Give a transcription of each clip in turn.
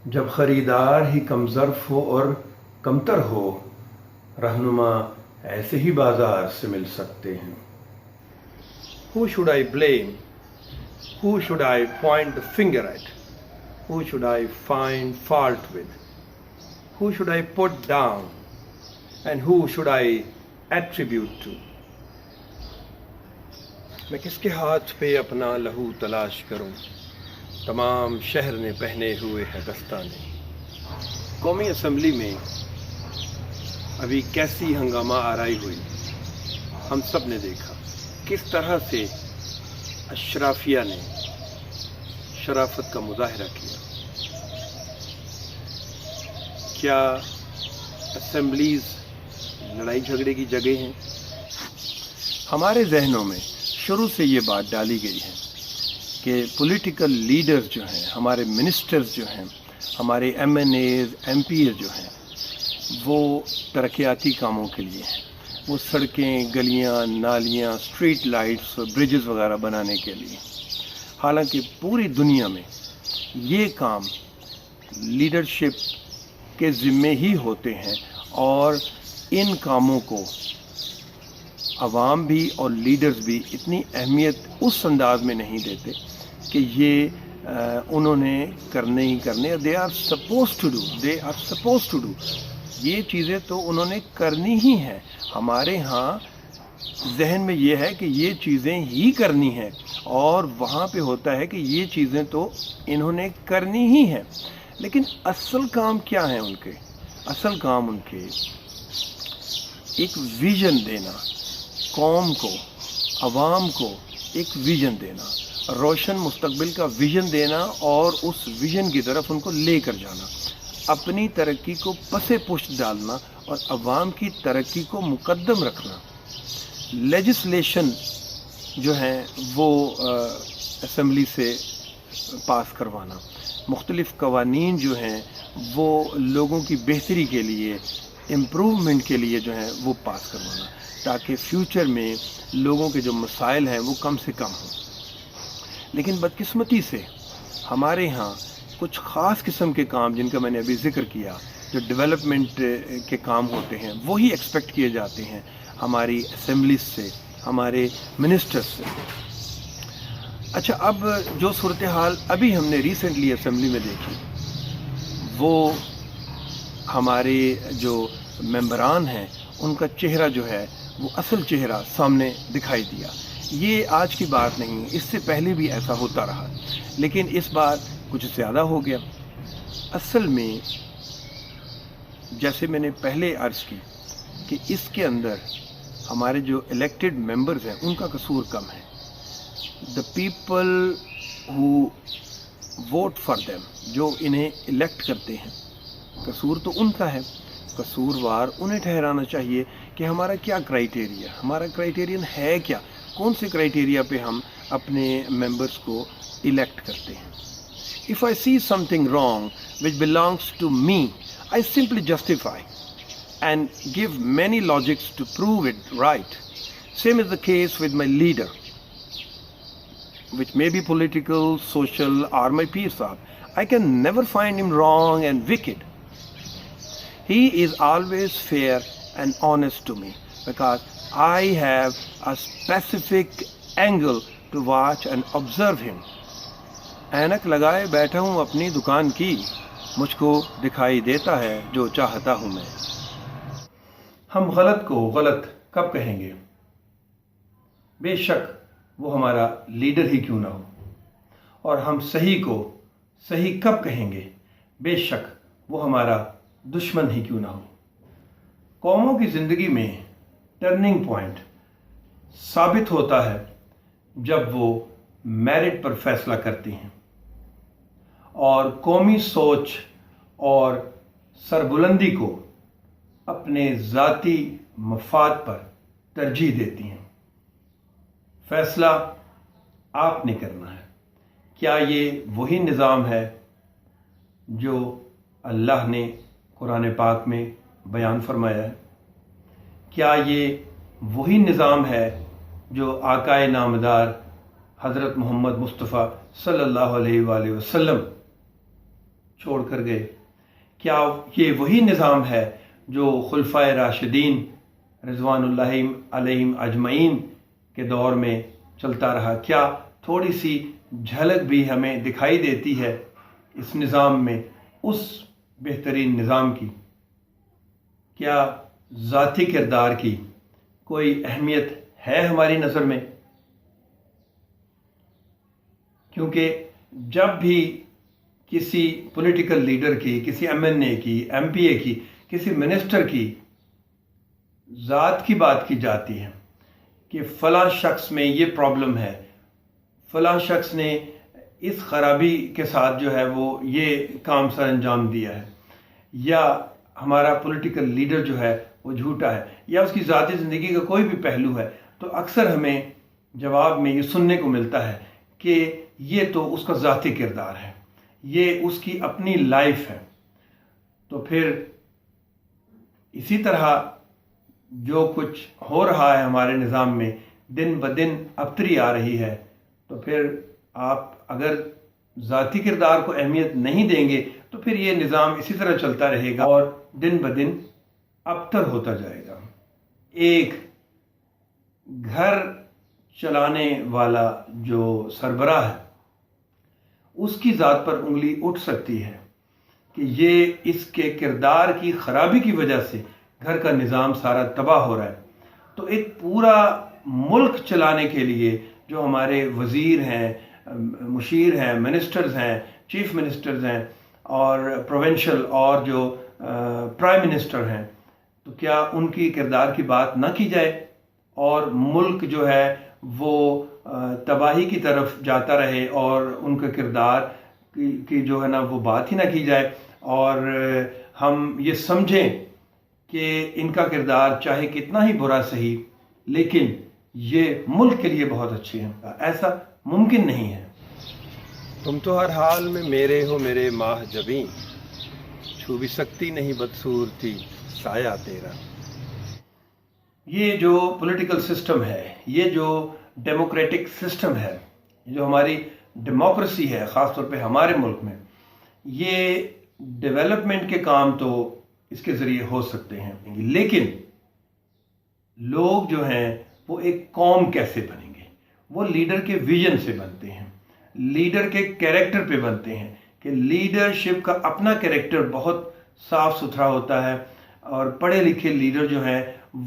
جب خریدار ہی کم ظرف ہو اور کمتر ہو، رہنما ایسے ہی بازار سے مل سکتے ہیں۔ Who should I blame? Who should I point the finger at? Who should I find fault with? Who should I put down? And who should I attribute to? میں کس کے ہاتھ پہ اپنا لہو تلاش کروں؟ تمام شہر نے پہنے ہوئے ہے دستانے۔ قومی اسمبلی میں ابھی کیسی ہنگامہ آرائی ہوئی، ہم سب نے دیکھا کس طرح سے اشرافیہ نے شرافت کا مظاہرہ کیا۔ کیا اسمبلیز لڑائی جھگڑے کی جگہ ہیں؟ ہمارے ذہنوں میں شروع سے یہ بات ڈالی گئی ہے کہ پولیٹیکل لیڈرز جو ہیں، ہمارے منسٹرز جو ہیں، ہمارے M N As, M P A جو ہیں، وہ ترقیاتی کاموں کے لیے ہیں، وہ سڑکیں، گلیاں، نالیاں، اسٹریٹ لائٹس، برجز وغیرہ بنانے کے لیے۔ حالانکہ پوری دنیا میں یہ کام لیڈرشپ کے ذمے ہی ہوتے ہیں، اور ان کاموں کو عوام بھی اور لیڈرز بھی اتنی اہمیت اس انداز میں نہیں دیتے کہ یہ انہوں نے کرنے ہی کرنے، they are suppose to do, یہ چیزیں تو انہوں نے کرنی ہی ہیں۔ ہمارے ہاں ذہن میں یہ ہے کہ یہ چیزیں ہی کرنی ہیں، اور وہاں پہ ہوتا ہے کہ یہ چیزیں تو انہوں نے کرنی ہی ہیں۔ لیکن اصل کام کیا ہے ان کے؟ اصل کام ان کے ایک ویژن دینا، قوم کو، عوام کو ایک ویژن دینا، روشن مستقبل کا ویژن دینا، اور اس ویژن کی طرف ان کو لے کر جانا، اپنی ترقی کو پس پشت ڈالنا اور عوام کی ترقی کو مقدم رکھنا۔ لیجسلیشن جو ہیں وہ اسمبلی سے پاس کروانا، مختلف قوانین جو ہیں وہ لوگوں کی بہتری کے لیے، امپروومنٹ کے لیے جو ہیں وہ پاس کروانا، تاکہ فیوچر میں لوگوں کے جو مسائل ہیں وہ کم سے کم ہوں۔ لیکن بدقسمتی سے ہمارے ہاں کچھ خاص قسم کے کام، جن کا میں نے ابھی ذکر کیا، جو ڈیولپمنٹ کے کام ہوتے ہیں، وہی ایکسپیکٹ کیے جاتے ہیں ہماری اسمبلیز سے، ہمارے منسٹرز سے۔ اچھا، اب جو صورتحال ابھی ہم نے ریسنٹلی اسمبلی میں دیکھی، وہ ہمارے جو ممبران ہیں ان کا چہرہ جو ہے وہ اصل چہرہ سامنے دکھائی دیا۔ یہ آج کی بات نہیں، اس سے پہلے بھی ایسا ہوتا رہا، لیکن اس بار کچھ زیادہ ہو گیا۔ اصل میں جیسے میں نے پہلے عرض کی کہ اس کے اندر ہمارے جو الیکٹڈ ممبرز ہیں ان کا قصور کم ہے۔ The people who vote for them, جو انہیں الیکٹ کرتے ہیں، قصور تو ان کا ہے۔ قصوروار انہیں ٹھہرانا چاہیے کہ ہمارا کیا کرائیٹیریا، ہمارا کرائیٹیرین ہے کیا، کون سے کرائیٹیریا پہ ہم اپنے ممبرس کو الیکٹ کرتے ہیں۔ If I see something wrong which belongs to me, I simply justify and give many logics to prove it right. Same is the case with my leader, which may be political, social, or my peer sahab. I can never find him wrong and wicked. He is always fair and honest to me because I have a specific angle to watch and observe him. اینک لگائے بیٹھا ہوں اپنی دکان کی، مجھ کو دکھائی دیتا ہے جو چاہتا ہوں میں۔ ہم غلط کو غلط کب کہیں گے؟ بے شک وہ ہمارا لیڈر ہی کیوں نہ ہو۔ اور ہم صحیح کو صحیح کب کہیں گے؟ بے شک وہ ہمارا دشمن ہی کیوں نہ ہو۔ قوموں کی زندگی میں ٹرننگ پوائنٹ ثابت ہوتا ہے جب وہ میرٹ پر فیصلہ کرتی ہیں اور قومی سوچ اور سربلندی کو اپنے ذاتی مفاد پر ترجیح دیتی ہیں۔ فیصلہ آپ نے کرنا ہے۔ کیا یہ وہی نظام ہے جو اللہ نے قرآن پاک میں بیان فرمایا ہے؟ کیا یہ وہی نظام ہے جو آقائے نامدار حضرت محمد مصطفیٰ صلی اللہ علیہ وآلہ وسلم چھوڑ کر گئے؟ کیا یہ وہی نظام ہے جو خلفائے راشدین رضوان اللہ علیہم اجمعین کے دور میں چلتا رہا؟ کیا تھوڑی سی جھلک بھی ہمیں دکھائی دیتی ہے اس نظام میں اس بہترین نظام کی؟ کیا ذاتی کردار کی کوئی اہمیت ہے ہماری نظر میں؟ کیونکہ جب بھی کسی پولیٹیکل لیڈر کی، کسی ایم این اے کی، ایم پی اے کی، کسی منسٹر کی ذات کی بات کی جاتی ہے کہ فلاں شخص میں یہ پرابلم ہے، فلاں شخص نے اس خرابی کے ساتھ جو ہے وہ یہ کام سر انجام دیا ہے، یا ہمارا پولیٹیکل لیڈر جو ہے وہ جھوٹا ہے، یا اس کی ذاتی زندگی کا کوئی بھی پہلو ہے، تو اکثر ہمیں جواب میں یہ سننے کو ملتا ہے کہ یہ تو اس کا ذاتی کردار ہے، یہ اس کی اپنی لائف ہے۔ تو پھر اسی طرح جو کچھ ہو رہا ہے ہمارے نظام میں، دن بدن ابتری آ رہی ہے، تو پھر آپ اگر ذاتی کردار کو اہمیت نہیں دیں گے تو پھر یہ نظام اسی طرح چلتا رہے گا اور دن بدن ابتر ہوتا جائے گا۔ ایک گھر چلانے والا جو سربراہ ہے اس کی ذات پر انگلی اٹھ سکتی ہے کہ یہ اس کے کردار کی خرابی کی وجہ سے گھر کا نظام سارا تباہ ہو رہا ہے۔ تو ایک پورا ملک چلانے کے لیے جو ہمارے وزیر ہیں، مشیر ہیں، منسٹرز ہیں، چیف منسٹرز ہیں، اور پروونشل اور جو پرائم منسٹر ہیں، تو کیا ان کی کردار کی بات نہ کی جائے اور ملک جو ہے وہ تباہی کی طرف جاتا رہے اور ان کا کردار کی جو ہے نا وہ بات ہی نہ کی جائے، اور ہم یہ سمجھیں کہ ان کا کردار چاہے کتنا ہی برا صحیح لیکن یہ ملک کے لیے بہت اچھے ہیں؟ ایسا ممکن نہیں ہے۔ تم تو ہر حال میں میرے ہو میرے ماہ جبیں، چھو بھی سکتی نہیں بدصورتی سایہ تیرا۔ یہ جو پولیٹیکل سسٹم ہے، یہ جو ڈیموکریٹک سسٹم ہے، جو ہماری ڈیموکریسی ہے خاص طور پہ ہمارے ملک میں، یہ ڈیولپمنٹ کے کام تو اس کے ذریعے ہو سکتے ہیں، لیکن لوگ جو ہیں وہ ایک قوم کیسے بنیں گے؟ وہ لیڈر کے ویژن سے بنتے ہیں، لیڈر کے کیریکٹر پہ بنتے ہیں کہ لیڈرشپ کا اپنا کیریکٹر بہت صاف ستھرا ہوتا ہے، اور پڑھے لکھے لیڈر جو ہیں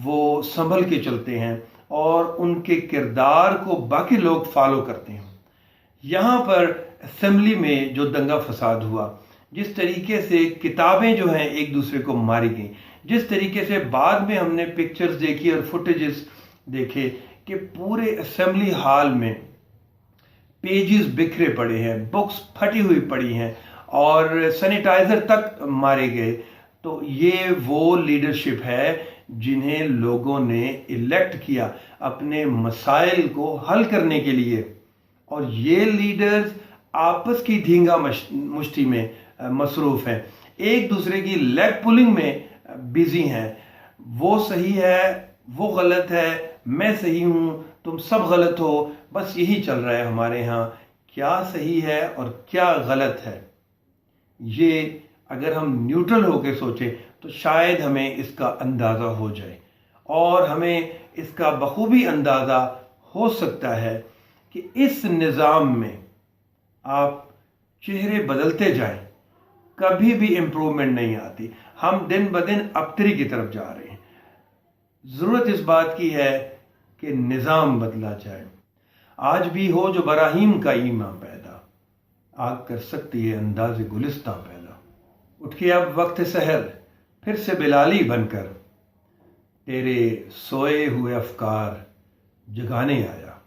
وہ سنبھل کے چلتے ہیں اور ان کے کردار کو باقی لوگ فالو کرتے ہیں۔ یہاں پر اسمبلی میں جو دنگا فساد ہوا، جس طریقے سے کتابیں جو ہیں ایک دوسرے کو ماری گئیں، جس طریقے سے بعد میں ہم نے پکچرز دیکھی اور فوٹیجز دیکھے کہ پورے اسمبلی ہال میں پیجز بکھرے پڑے ہیں، بکس پھٹی ہوئی پڑی ہیں اور سینیٹائزر تک مارے گئے، تو یہ وہ لیڈرشپ ہے جنہیں لوگوں نے الیکٹ کیا اپنے مسائل کو حل کرنے کے لیے، اور یہ لیڈرز آپس کی دھینگا مشتی میں مصروف ہیں، ایک دوسرے کی لیگ پولنگ میں بزی ہیں، وہ صحیح ہے، وہ غلط ہے، میں صحیح ہوں، تم سب غلط ہو، بس یہی چل رہا ہے ہمارے ہاں۔ کیا صحیح ہے اور کیا غلط ہے، یہ اگر ہم نیوٹرل ہو کے سوچیں تو شاید ہمیں اس کا اندازہ ہو جائے، اور ہمیں اس کا بخوبی اندازہ ہو سکتا ہے کہ اس نظام میں آپ چہرے بدلتے جائیں کبھی بھی امپرومنٹ نہیں آتی، ہم دن بدن ابتری کی طرف جا رہے ہیں۔ ضرورت اس بات کی ہے کہ نظام بدلا جائے۔ آج بھی ہو جو براہیم کا ایماں پیدا، آگ کر سکتی ہے انداز گلستاں پیدا۔ اٹھ کے اب وقت سحر پھر سے بلالی بن کر، تیرے سوئے ہوئے افکار جگانے آیا۔